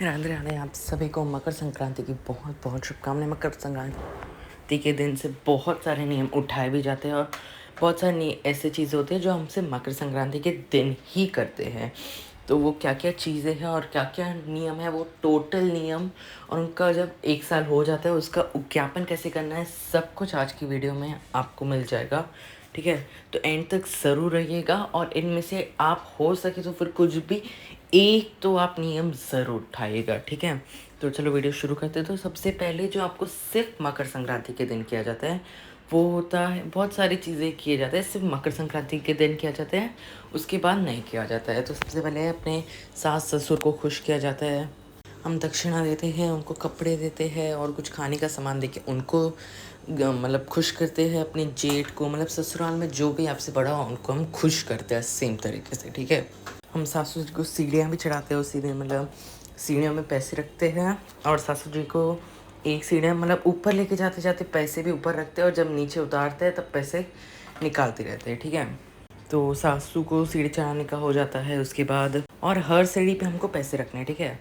राधे राधे। आप सभी को मकर संक्रांति की बहुत बहुत शुभकामनाएं। मकर संक्रांति के दिन से बहुत सारे नियम उठाए भी जाते हैं और बहुत सारी ऐसी चीज़ें होती हैं जो हमसे मकर संक्रांति के दिन ही करते हैं। तो वो क्या क्या चीज़ें हैं और क्या क्या नियम है, वो टोटल नियम और उनका जब 1 साल हो जाता है उसका उद्यापन कैसे करना है, सब कुछ आज की वीडियो में आपको मिल जाएगा। ठीक है, तो एंड तक ज़रूर रहिएगा और इनमें से आप हो सके तो फिर कुछ भी एक तो आप नियम ज़रूर उठाइएगा। ठीक है, तो चलो वीडियो शुरू करते हैं। तो सबसे पहले जो आपको सिर्फ मकर संक्रांति के दिन किया जाता है वो होता है, बहुत सारी चीज़ें किए जाते हैं, सिर्फ मकर संक्रांति के दिन किया जाता है, उसके बाद नहीं किया जाता है। तो सबसे पहले अपने सास ससुर को खुश किया जाता है, हम दक्षिणा देते हैं, उनको कपड़े देते हैं और कुछ खाने का सामान देके उनको मतलब खुश करते हैं। अपने जेठ को, मतलब ससुराल में जो भी आपसे बड़ा हो उनको हम खुश करते हैं सेम तरीके से। ठीक है, हम सासू जी को सीढ़ियाँ भी चढ़ाते हैं, उस मतलब सीढ़ियों में पैसे रखते हैं और सासू जी को एक सीढ़ियाँ मतलब ऊपर लेके जाते जाते पैसे भी ऊपर रखते हैं और जब नीचे उतारते हैं तब पैसे निकालते रहते हैं। ठीक है, तो सासू को सीढ़ी चढ़ाने का हो जाता है उसके बाद, और हर सीढ़ी पे हमको पैसे रखने हैं। ठीक है,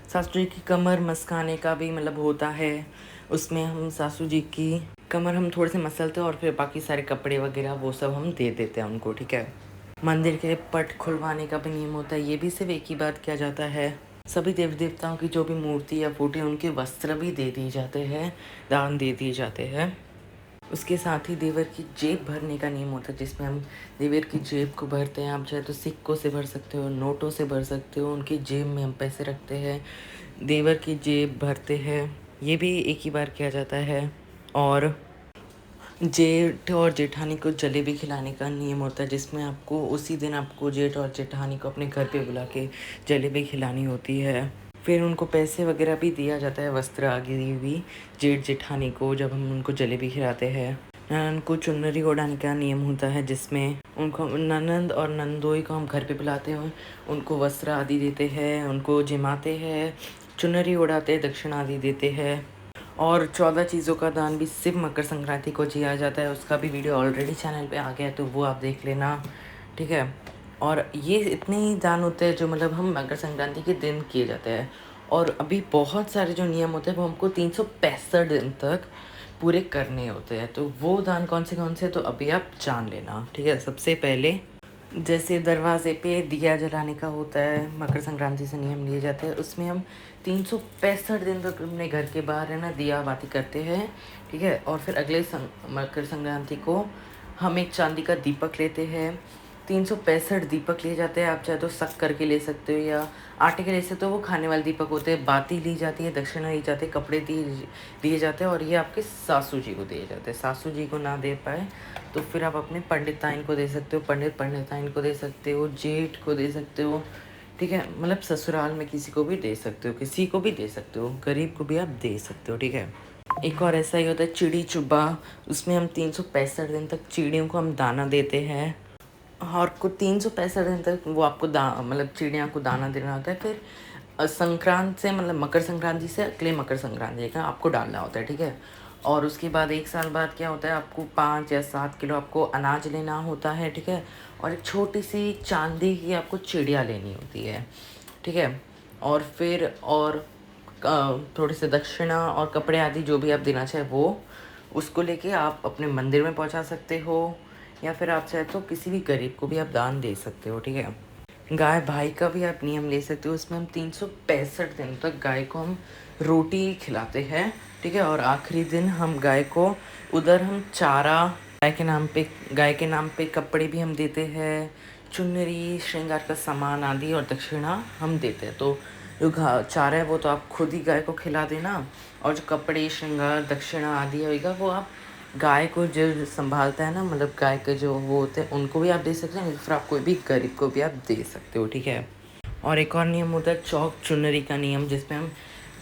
सासू जी की कमर मस्काने का भी मतलब होता है, उसमें हम सासू जी की कमर हम थोड़े से मसलते हैं और फिर बाकी सारे कपड़े वगैरह वो सब हम दे देते हैं उनको। ठीक है, मंदिर के पट खुलवाने का भी नियम होता है, ये भी सिर्फ एक ही बार किया जाता है। सभी देवी देवताओं की जो भी मूर्ति या फोटो उनके वस्त्र भी दे दिए जाते हैं, दान दे दिए जाते हैं। उसके साथ ही देवर की जेब भरने का नियम होता है, जिसमें हम देवर की जेब को भरते हैं। आप चाहे तो सिक्कों से भर सकते हो, नोटों से भर सकते हो, उनकी जेब में हम पैसे रखते हैं, देवर की जेब भरते हैं। ये भी एक ही बार किया जाता है। और जेठ और जेठानी को जलेबी खिलाने का नियम होता है, जिसमें आपको उसी दिन आपको जेठ और जेठानी को अपने घर पे बुला के जलेबी खिलानी होती है। फिर उनको पैसे वगैरह भी दिया जाता है, वस्त्र आदि भी जेठ जेठानी को जब हम उनको जलेबी खिलाते हैं। ननंद को चुनरी ओढ़ाने का नियम होता है, जिसमें उनको ननंद और नंदोई को हम घर पे बुलाते हैं, उनको वस्त्र आदि देते हैं, उनको जिमाते हैं, चुनरी ओढ़ाते हैं, दक्षिणा आदि देते हैं। और 14 चीज़ों का दान भी सिर्फ मकर संक्रांति को किया जाता है, उसका भी वीडियो ऑलरेडी चैनल पे आ गया है, तो वो आप देख लेना। ठीक है, और ये इतने ही दान होते हैं जो मतलब हम मकर संक्रांति के दिन किए जाते हैं। और अभी बहुत सारे जो नियम होते हैं वो हमको 365 दिन तक पूरे करने होते हैं। तो वो दान कौन से तो अभी आप जान लेना। ठीक है, सबसे पहले जैसे दरवाजे पे दिया जलाने का होता है, मकर संक्रांति से नियम लिए जाते हैं, उसमें हम 365 दिन तक अपने घर के बाहर है ना दिया बाती करते हैं। ठीक है, और फिर अगले मकर संक्रांति को हम एक चांदी का दीपक लेते हैं। 365 दीपक लिए जाते हैं, आप चाहे तो शक्कर के ले सकते हो या आटे के ले सकते हो, वो खाने वाले दीपक होते हैं। बाती ली जाती है, दक्षिणा ली जाती है, कपड़े दिए जाते हैं और ये आपके सासू जी को दिए जाते हैं। सासू जी को ना दे पाए तो फिर आप अपने पंडिताइन को दे सकते हो, पंडिताइन को दे सकते हो, जेठ को दे सकते हो। ठीक है, मतलब ससुराल में किसी को भी दे सकते हो, किसी को भी दे सकते हो, गरीब को भी आप दे सकते हो। ठीक है, एक और ऐसा ही होता है चिड़ी चुब्बा, उसमें हम 365 दिन तक चिड़ियों को हम दाना देते हैं और को 365 दिन तक वो आपको मतलब चिड़िया को दाना देना होता है। फिर संक्रांत से मतलब मकर संक्रांति से अगले मकर संक्रांति का आपको डालना होता है। ठीक है, और उसके बाद 1 साल बाद क्या होता है, आपको 5 या 7 किलो आपको अनाज लेना होता है। ठीक है, और एक छोटी सी चांदी की आपको चिड़िया लेनी होती है। ठीक है, और फिर और थोड़ी सी दक्षिणा और कपड़े आदि जो भी आप देना चाहे वो उसको लेके आप अपने मंदिर में पहुंचा सकते हो या फिर आप चाहे तो किसी भी गरीब को भी आप दान दे सकते हो। ठीक है, गाय भाई का भी आप नियम ले सकते हो, उसमें हम 365 दिन तक गाय को हम रोटी खिलाते हैं। ठीक है, और आखिरी दिन हम गाय को उधर हम चारा, गाय के नाम पे कपड़े भी हम देते हैं, चुनरी, श्रृंगार का सामान आदि और दक्षिणा हम देते हैं। तो जो चारा है वो तो आप खुद ही गाय को खिला देना, और जो कपड़े, श्रृंगार, दक्षिणा आदि होगा वो आप गाय को जो संभालता है ना, मतलब गाय के जो वो होते हैं उनको भी आप दे सकते हैं, फिर आप कोई भी गरीब को भी आप दे सकते हो। ठीक है, और एक और नियम होता है चौक चुनरी का नियम, जिसमें हम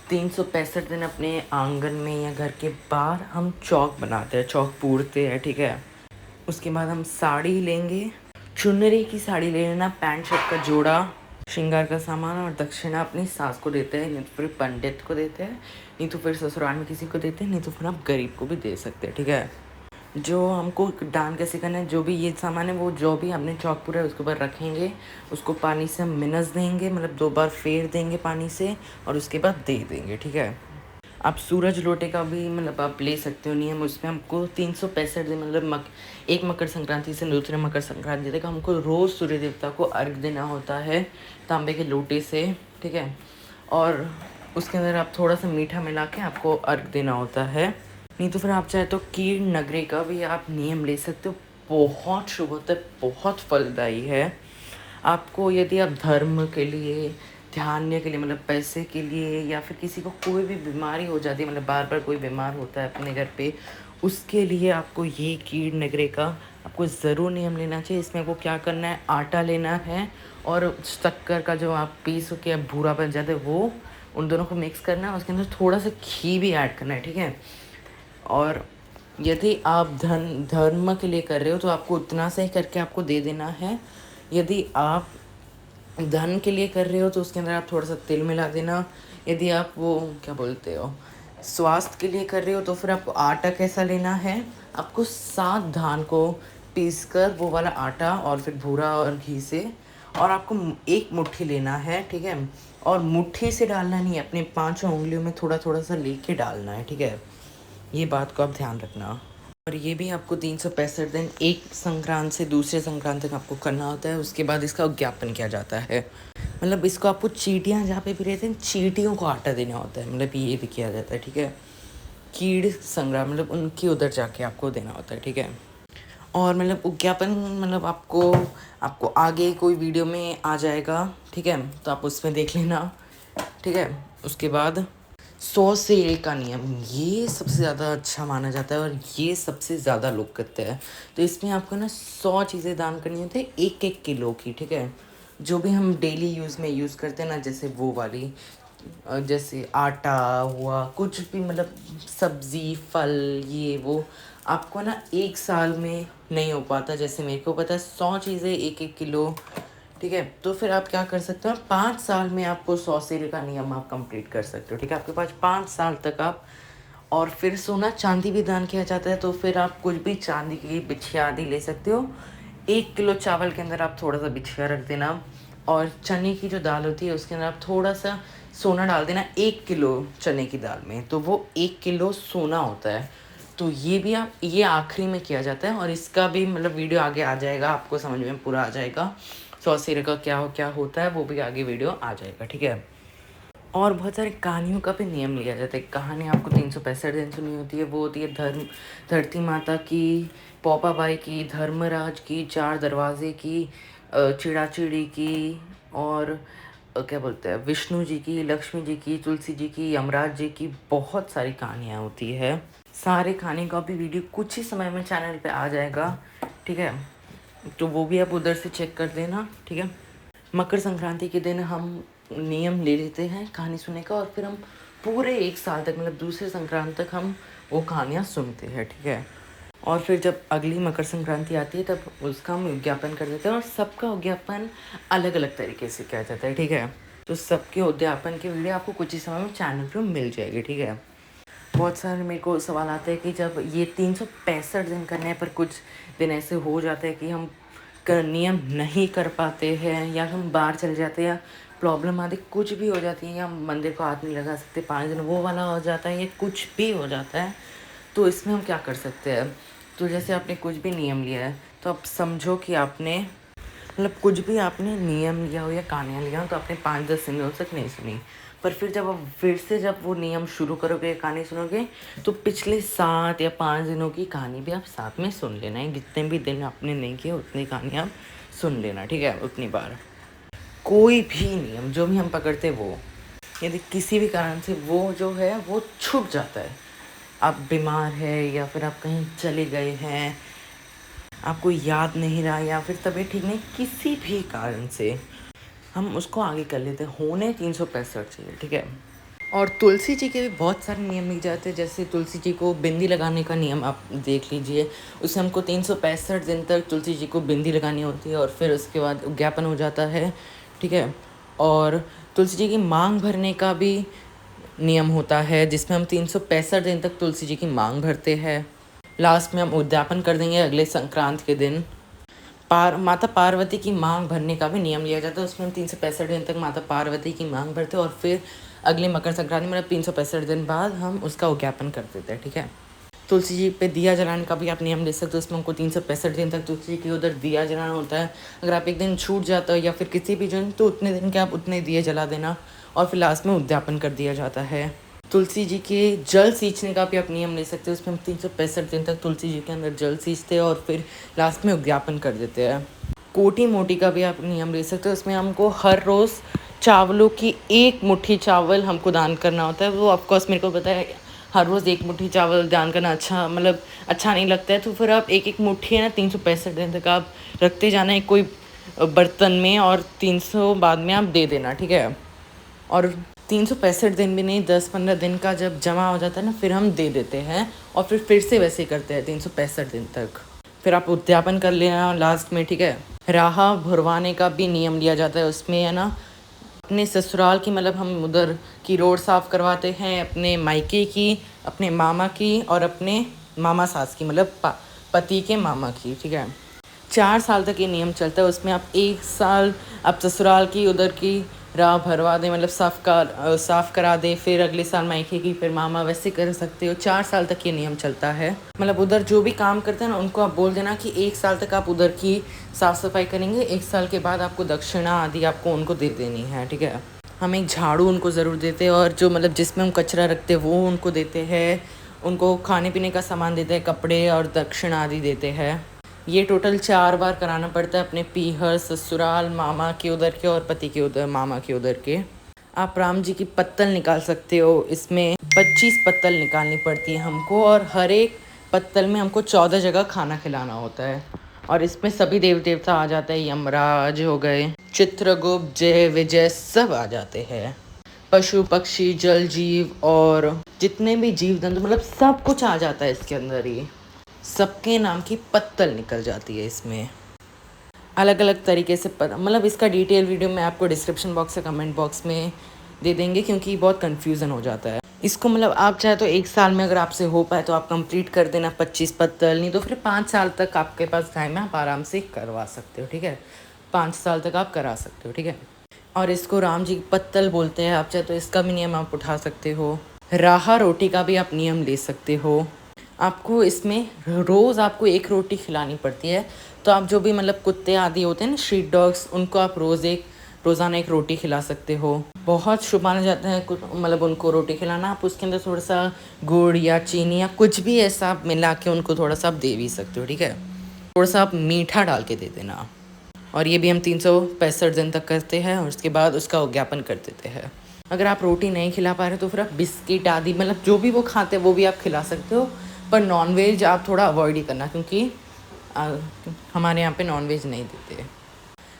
365 दिन अपने आंगन में या घर के बाहर हम चौक बनाते हैं, चौक पूरते हैं। ठीक है, उसके बाद हम साड़ी लेंगे, चुनरी की साड़ी ले लेना, पैंट शर्ट का जोड़ा, श्रृंगार का सामान और दक्षिणा अपनी सास को देते हैं, नहीं तो फिर पंडित को देते हैं, नहीं तो फिर ससुराल में किसी को देते हैं, नहीं तो फिर आप गरीब को भी दे सकते हैं। ठीक है, जो हमको दान कैसे करना है, जो भी ये सामान है वो जो भी हमने चौक पूरा उसके ऊपर रखेंगे, उसको पानी से हम मिनस देंगे, मतलब 2 बार फेर देंगे पानी से और उसके बाद दे देंगे, ठीक है। आप सूरज लोटे का भी मतलब आप ले सकते हो नियम, उसमें हमको 365 दिन मतलब एक मकर संक्रांति से दूसरे मकर संक्रांति तक हमको रोज़ सूर्य देवता को अर्घ देना होता है तांबे के लोटे से, ठीक है। और उसके अंदर आप थोड़ा सा मीठा मिला के आपको अर्घ देना होता है। नहीं तो फिर आप चाहे तो कीड़ नगरे का भी आप नियम ले सकते हो, बहुत शुभ होता है, बहुत फलदायी है। आपको यदि आप धर्म के लिए, ध्यान के लिए, मतलब पैसे के लिए, या फिर किसी को कोई भी बीमारी हो जाती है, मतलब बार बार कोई बीमार होता है अपने घर पे, उसके लिए आपको ये कीड़ नगरे का आपको ज़रूर नियम लेना चाहिए। इसमें आपको क्या करना है, आटा लेना है और शक्कर का जो आप पीस के भूरा बन जाता है वो, उन दोनों को मिक्स करना है, उसके अंदर थोड़ा सा घी भी ऐड करना है, ठीक है। और यदि आप धर्म के लिए कर रहे हो तो आपको उतना से ही करके आपको दे देना है। यदि आप धन के लिए कर रहे हो तो उसके अंदर आप थोड़ा सा तिल मिला देना। यदि आप वो क्या बोलते हो स्वास्थ्य के लिए कर रहे हो तो फिर आपको आटा कैसा लेना है, आपको 7 धान को पीस कर वो वाला आटा और फिर भूरा और घी से, और आपको एक मुट्ठी लेना है, ठीक है। और मुट्ठी से डालना नहीं, अपने 5 उंगलियों में थोड़ा थोड़ा सा लेके डालना है, ठीक है। ये बात को आप ध्यान रखना। और ये भी आपको 365 दिन एक संक्रांत से दूसरे संक्रांत तक आपको करना होता है। उसके बाद इसका उद्यापन किया जाता है, मतलब इसको आपको चींटियाँ जहाँ पे भी रहते हैं चींटियों को आटा देना होता है, मतलब ये भी किया जाता है, ठीक है। कीड़ संग्राम मतलब उनकी उधर जाके आपको देना होता है, ठीक है। और मतलब उद्यापन मतलब आपको आगे कोई वीडियो में आ जाएगा, ठीक है, तो आप उसमें देख लेना, ठीक है। उसके बाद 100 से 1 का नियम, ये सबसे ज़्यादा अच्छा माना जाता है और ये सबसे ज़्यादा लोग करते हैं। तो इसमें आपको ना 100 चीज़ें दान करनी होती है, 1-1 किलो की, ठीक है। जो भी हम डेली यूज़ में यूज़ करते हैं ना, जैसे वो वाली जैसे आटा हुआ, कुछ भी मतलब सब्ज़ी फल ये वो, आपको ना 1 साल में नहीं हो पाता। जैसे मेरे को पता है 100 चीज़ें 1-1 किलो, ठीक है। तो फिर आप क्या कर सकते हो, 5 साल में आपको 100 सिरे का नियम आप कंप्लीट कर सकते हो, ठीक है। आपके पास 5 साल तक आप, और फिर सोना चांदी भी दान किया जाता है, तो फिर आप कुछ भी चांदी की बिछिया आदि ले सकते हो। 1 किलो चावल के अंदर आप थोड़ा सा बिछिया रख देना, और चने की जो दाल होती है उसके अंदर आप थोड़ा सा सोना डाल देना 1 किलो चने की दाल में, तो वो 1 किलो सोना होता है। तो ये भी आप, ये आखिरी में किया जाता है, और इसका भी मतलब वीडियो आगे आ जाएगा, आपको समझ में पूरा आ जाएगा। 100 सिरे का क्या होता है वो भी आगे वीडियो आ जाएगा, ठीक है। और बहुत सारी कहानियों का भी नियम लिया जाता है। कहानी आपको 365 दिन सुनी होती है, वो होती है धरती माता की, पोपाबाई की, धर्मराज की, 4 दरवाजे की, चिड़ा चिड़ी की, और क्या बोलते हैं विष्णु जी की, लक्ष्मी जी की, तुलसी जी की, यमराज जी की, बहुत सारी कहानियाँ होती है। सारे कहानी का भी वीडियो कुछ ही समय में चैनल पे आ जाएगा, ठीक है। तो वो भी आप उधर से चेक कर लेना, ठीक है। मकर संक्रांति के दिन हम नियम ले लेते हैं कहानी सुनने का, और फिर हम पूरे 1 साल तक मतलब दूसरे संक्रांत तक हम वो कहानियाँ सुनते हैं, ठीक है। और फिर जब अगली मकर संक्रांति आती है तब उसका हम उद्यापन कर देते हैं, और सबका उद्यापन अलग अलग तरीके से किया जाता है, ठीक है। तो सबके उद्यापन की वीडियो आपको कुछ ही समय में चैनल पर मिल जाएगी, ठीक है। बहुत सारे मेरे को सवाल आते हैं कि जब ये 365 दिन करने पर कुछ दिन ऐसे हो जाते हैं कि हम नियम नहीं कर पाते हैं, या हम बाहर चले जाते हैं, या प्रॉब्लम आदि कुछ भी हो जाती है, या हम मंदिर को हाथ नहीं लगा सकते 5 दिन, वो वाला हो जाता है, या कुछ भी हो जाता है, तो इसमें हम क्या कर सकते हैं। तो जैसे आपने कुछ भी नियम लिया है तो आप समझो कि आपने मतलब कुछ भी आपने नियम लिया हो या कहानियाँ लिया हो तो आपने 5-10 दिनों तक नहीं सुनी, पर फिर जब आप फिर से जब वो नियम शुरू करोगे, कहानी सुनोगे, तो पिछले 7 या 5 दिनों की कहानी भी आप साथ में सुन लेना है। जितने भी दिन आपने नहीं किए उतनी कहानी आप सुन लेना, ठीक है, उतनी बार। कोई भी नियम जो भी हम पकड़ते वो, यदि किसी भी कारण से वो जो है वो छूट जाता है, आप बीमार है या फिर आप कहीं चले गए हैं, आपको याद नहीं रहा, या फिर तबीयत ठीक नहीं, किसी भी कारण से हम उसको आगे कर लेते हैं, होने 365 चाहिए, ठीक है। और तुलसी जी के भी बहुत सारे नियम लिखे जाते हैं। जैसे तुलसी जी को बिंदी लगाने का नियम आप देख लीजिए, उससे हमको 365 दिन तक तुलसी जी को बिंदी लगानी होती है, और फिर उसके बाद उद्यापन हो जाता है, ठीक है। और तुलसी जी की मांग भरने का भी नियम होता है, जिसमें हम 365 दिन तक तुलसी जी की मांग भरते हैं। लास्ट में हम उद्यापन कर देंगे अगले संक्रांत के दिन। माता पार्वती की मांग भरने का भी नियम लिया जाता है। उसमें हम 365 दिन तक माता पार्वती की मांग भरते हैं और फिर अगले मकर संक्रांति मतलब 365 दिन बाद हम उसका उद्यापन कर देते हैं, ठीक है। तुलसी जी पे दिया जलाने का भी आप नियम ले सकते हो। उसमें हमको 365 दिन तक तुलसी जी के उधर दिया जलाना होता है। अगर आप एक दिन छूट जाता है या फिर किसी भी दिन, तो उतने दिन के आप उतने दिए जला देना और फिर लास्ट में उद्यापन कर दिया जाता है। तुलसी जी के जल सींचने का भी आप नियम ले सकते हो। उसमें हम 365 दिन तक तुलसी जी के अंदर जल सींचते हैं और फिर लास्ट में उद्यापन कर देते हैं। कोटी मोटी का भी आप नियम ले सकते हो। उसमें हमको हर रोज़ चावलों की 1 मुट्ठी चावल हमको दान करना होता है। वो ऑफकोर्स मेरे को पता है हर रोज़ 1 मुट्ठी चावल दान करना अच्छा नहीं लगता है, तो फिर आप 1 मुट्ठी है ना 365 दिन तक आप रखते जाना है कोई बर्तन में और 300 बाद में आप दे देना, ठीक है। और 365 दिन भी नहीं, 10-15 दिन का जब जमा हो जाता है ना, फिर हम दे देते हैं और फिर से वैसे करते हैं 365 दिन तक। फिर आप उद्यापन कर लेना लास्ट में, ठीक है। राहा भरवाने का भी नियम लिया जाता है। उसमें है ना अपने ससुराल की मतलब हम उधर की रोड साफ़ करवाते हैं, अपने मायके की, अपने मामा की और अपने मामा सास की मतलब पति के मामा की, ठीक है। 4 साल तक ये नियम चलता है। उसमें आप 1 साल आप ससुराल की उधर की राह भरवा दें मतलब साफ़ करा दे, फिर अगले साल मायके की, फिर मामा, वैसे कर सकते हो। 4 साल तक ये नियम चलता है। मतलब उधर जो भी काम करते हैं ना उनको आप बोल देना कि 1 साल तक आप उधर की साफ़ सफाई करेंगे, 1 साल के बाद आपको दक्षिणा आदि आपको उनको दे देनी है, ठीक है। हम एक झाड़ू उनको ज़रूर देते हैं और जो मतलब जिसमें हम कचरा रखते हैं वो उनको देते हैं। उनको खाने पीने का सामान देते हैं, कपड़े और दक्षिणा आदि देते हैं। ये टोटल 4 बार कराना पड़ता है अपने पीहर, ससुराल, मामा के उधर के और पति के उधर, मामा के उधर के। आप राम जी की पत्तल निकाल सकते हो। इसमें 25 पत्तल निकालनी पड़ती है हमको और हर एक पत्तल में हमको 14 जगह खाना खिलाना होता है। और इसमें सभी देव देवता आ जाते हैं, यमराज हो गए, चित्रगुप्त, जय विजय सब आ जाते हैं। पशु पक्षी, जल जीव और जितने भी जीव जंतु मतलब सब कुछ आ जाता है इसके अंदर ही। सबके नाम की पत्तल निकल जाती है इसमें अलग अलग तरीके से। मतलब इसका डिटेल वीडियो मैं आपको डिस्क्रिप्शन बॉक्स या कमेंट बॉक्स में दे देंगे क्योंकि बहुत कन्फ्यूज़न हो जाता है इसको। मतलब आप चाहे तो 1 साल में अगर आपसे हो पाए तो आप कंप्लीट कर देना 25 पत्तल, नहीं तो फिर 5 साल तक आपके पास टाइम है, आप आराम से करवा सकते हो, ठीक है। 5 साल तक आप करा सकते हो, ठीक है। और इसको राम जी की पत्तल बोलते हैं। आप चाहे तो इसका भी नियम आप उठा सकते हो। राहा रोटी का भी आप नियम ले सकते हो। आपको इसमें रोज़ आपको 1 रोटी खिलानी पड़ती है। तो आप जो भी मतलब कुत्ते आदि होते हैं ना, स्ट्रीट डॉग्स, उनको आप रोज़ाना 1 रोटी खिला सकते हो। बहुत शुभ माना जाता है मतलब उनको रोटी खिलाना। आप उसके अंदर थोड़ा सा गुड़ या चीनी या कुछ भी ऐसा आप मिला के उनको थोड़ा सा आप दे भी सकते हो, ठीक है। थोड़ा सा आप मीठा डाल के दे देना। और ये भी हम 365 दिन तक करते हैं और उसके बाद उसका उद्यापन कर देते हैं। अगर आप रोटी नहीं खिला पा रहे तो फिर आप बिस्किट आदि मतलब जो भी वो खाते हैं वो भी आप खिला सकते हो, पर नॉनवेज आप थोड़ा अवॉइड ही करना क्योंकि हमारे यहाँ पे नॉनवेज नहीं देते।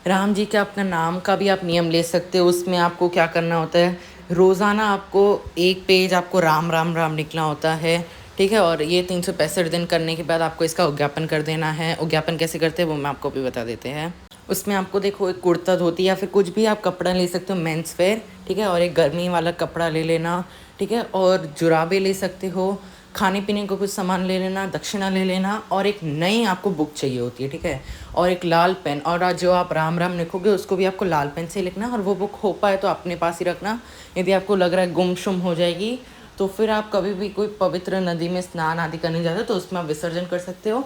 राम जी के अपना नाम का भी आप नियम ले सकते हो। उसमें आपको क्या करना होता है, रोज़ाना आपको 1 पेज आपको राम राम राम लिखना होता है, ठीक है। और ये 365 दिन करने के बाद आपको इसका उद्यापन कर देना है। उद्यापन कैसे करते हैं वो मैं आपको भी बता देते हैं। उसमें आपको देखो एक कुर्ता धोती या फिर कुछ भी आप कपड़ा ले सकते हो, मेंस वेयर, ठीक है। और एक गर्मी वाला कपड़ा ले लेना, ठीक है। और जुराबे ले सकते हो, खाने पीने को कुछ सामान ले लेना, दक्षिणा ले लेना और एक नई आपको बुक चाहिए होती है, ठीक है। और एक लाल पेन, और आज जो आप राम राम लिखोगे उसको भी आपको लाल पेन से लिखना। और वो बुक हो पाए तो अपने पास ही रखना। यदि आपको लग रहा है गुमशुम हो जाएगी तो फिर आप कभी भी कोई पवित्र नदी में स्नान आदि करने जाते हो तो उसमें आप विसर्जन कर सकते हो।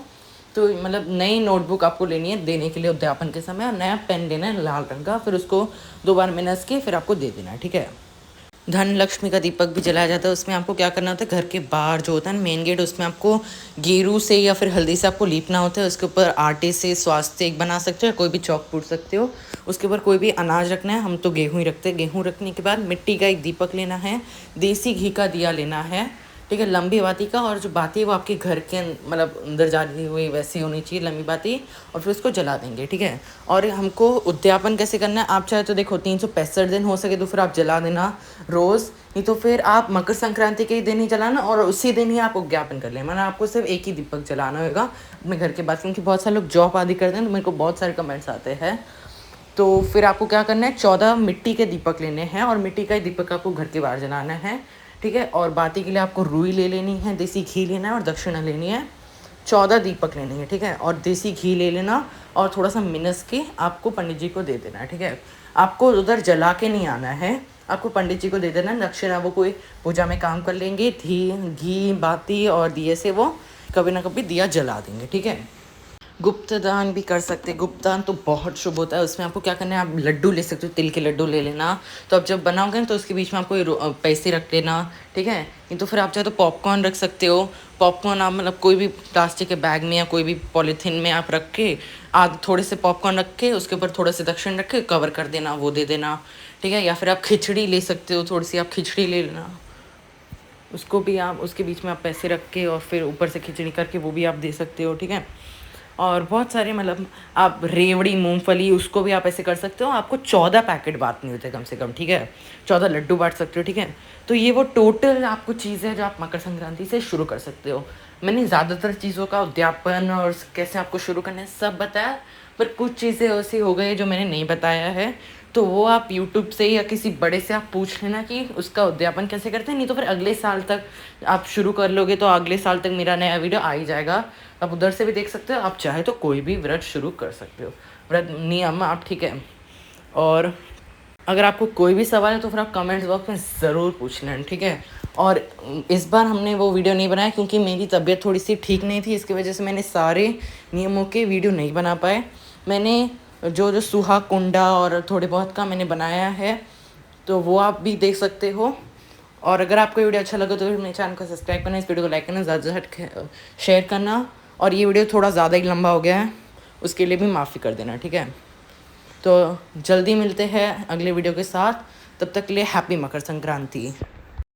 तो मतलब नई नोटबुक आपको लेनी है देने के लिए उद्यापन के समय, और नया पेन लेना है लाल रंग का, फिर उसको 2 बार मिनस के फिर आपको दे देना है, ठीक है। धन लक्ष्मी का दीपक भी जलाया जाता है। उसमें आपको क्या करना होता है, घर के बाहर जो होता है मेन गेट, उसमें आपको गेरू से या फिर हल्दी से आपको लीपना होता है। उसके ऊपर आटे से स्वास्थ्य एक बना सकते हो, कोई भी चौक पूछ सकते हो। उसके ऊपर कोई भी अनाज रखना है, हम तो गेहूँ ही रखते हैं। गेहूँ रखने के बाद मिट्टी का एक दीपक लेना है, देसी घी का दिया लेना है, ठीक है, लंबी बाती का। और जो बाती है वो आपके घर के मतलब अंदर जा रही हुई वैसी होनी चाहिए लंबी बाती, और फिर उसको जला देंगे, ठीक है। और हमको उद्यापन कैसे करना है, आप चाहे तो देखो 365 दिन हो सके तो फिर आप जला देना रोज़, नहीं तो फिर आप मकर संक्रांति के ही दिन ही जलाना और उसी दिन ही आप उद्यापन कर लें। मतलब आपको सिर्फ एक ही दीपक जलाना होगा अपने घर के बाद, क्योंकि बहुत सारे लोग जॉब आदि करते हैं तो मेरे को बहुत सारे कमेंट्स आते हैं। तो फिर आपको क्या करना है, 14 मिट्टी के दीपक लेने हैं और मिट्टी का ही दीपक आपको घर के बाहर जलाना है, ठीक है। और बाती के लिए आपको रुई ले लेनी है, देसी घी लेना है और दक्षिणा लेनी है। 14 दीपक लेने हैं, ठीक है। और देसी घी ले लेना और थोड़ा सा मिनस के आपको पंडित जी को दे देना है, ठीक है। आपको उधर जला के नहीं आना है, आपको पंडित जी को दे देना दक्षिणा। वो कोई पूजा में काम कर लेंगे, घी बाती और दिए से वो कभी ना कभी दिया जला देंगे, ठीक है। गुप्त दान भी कर सकते हैं। गुप्त दान तो बहुत शुभ होता है। उसमें आपको क्या करना है, आप लड्डू ले सकते हो, तिल के लड्डू ले लेना। तो आप जब बनाओगे ना तो उसके बीच में आपको पैसे रख लेना, ठीक है। नहीं तो फिर आप चाहे तो पॉपकॉर्न रख सकते हो। पॉपकॉर्न आप मतलब कोई भी प्लास्टिक के बैग में या कोई भी पॉलीथीन में आप रख के आध थोड़े से पॉपकॉर्न रख के उसके ऊपर थोड़े से दक्षिण रख के कवर कर देना, वो दे देना, ठीक है। या फिर आप खिचड़ी ले सकते हो, थोड़ी सी आप खिचड़ी ले लेना, उसको भी आप उसके बीच में आप पैसे रख के और फिर ऊपर से खिचड़ी करके वो भी आप दे सकते हो, ठीक है। और बहुत सारे मतलब आप रेवड़ी मूंगफली उसको भी आप ऐसे कर सकते हो। आपको 14 पैकेट बांटने होते हैं कम से कम, ठीक है। 14 लड्डू बांट सकते हो, ठीक है। तो ये वो टोटल आपको चीज़ है जो आप मकर संक्रांति से शुरू कर सकते हो। मैंने ज़्यादातर चीज़ों का उद्यापन और कैसे आपको शुरू करना है सब बताया, पर कुछ चीज़ें ऐसी हो गई जो मैंने नहीं बताया है, तो वो आप यूट्यूब से या किसी बड़े से आप पूछ लेना कि उसका उद्यापन कैसे करते हैं। नहीं तो फिर अगले साल तक आप शुरू कर लोगे तो अगले साल तक मेरा नया वीडियो आ ही जाएगा। आप उधर से भी देख सकते हो। आप चाहे तो कोई भी व्रत शुरू कर सकते हो, व्रत नियम आप, ठीक है। और अगर आपको कोई भी सवाल है तो फिर आप कमेंट्स बॉक्स में ज़रूर पूछ लें, ठीक है। और इस बार हमने वो वीडियो नहीं बनाया क्योंकि मेरी तबीयत थोड़ी सी ठीक नहीं थी, इसकी वजह से मैंने सारे नियमों के वीडियो नहीं बना पाए। मैंने जो सुहा कुंडा और थोड़े बहुत का मैंने बनाया है, तो वो आप भी देख सकते हो। और अगर आपको वीडियो अच्छा लगा तो मेरे चैनल को सब्सक्राइब करना, इस वीडियो को लाइक करना, ज़्यादा से ज़्यादा शेयर करना। और ये वीडियो थोड़ा ज़्यादा ही लंबा हो गया है, उसके लिए भी माफ़ी कर देना, ठीक है। तो जल्दी मिलते हैं अगले वीडियो के साथ, तब तक के लिए हैप्पी मकर संक्रांति।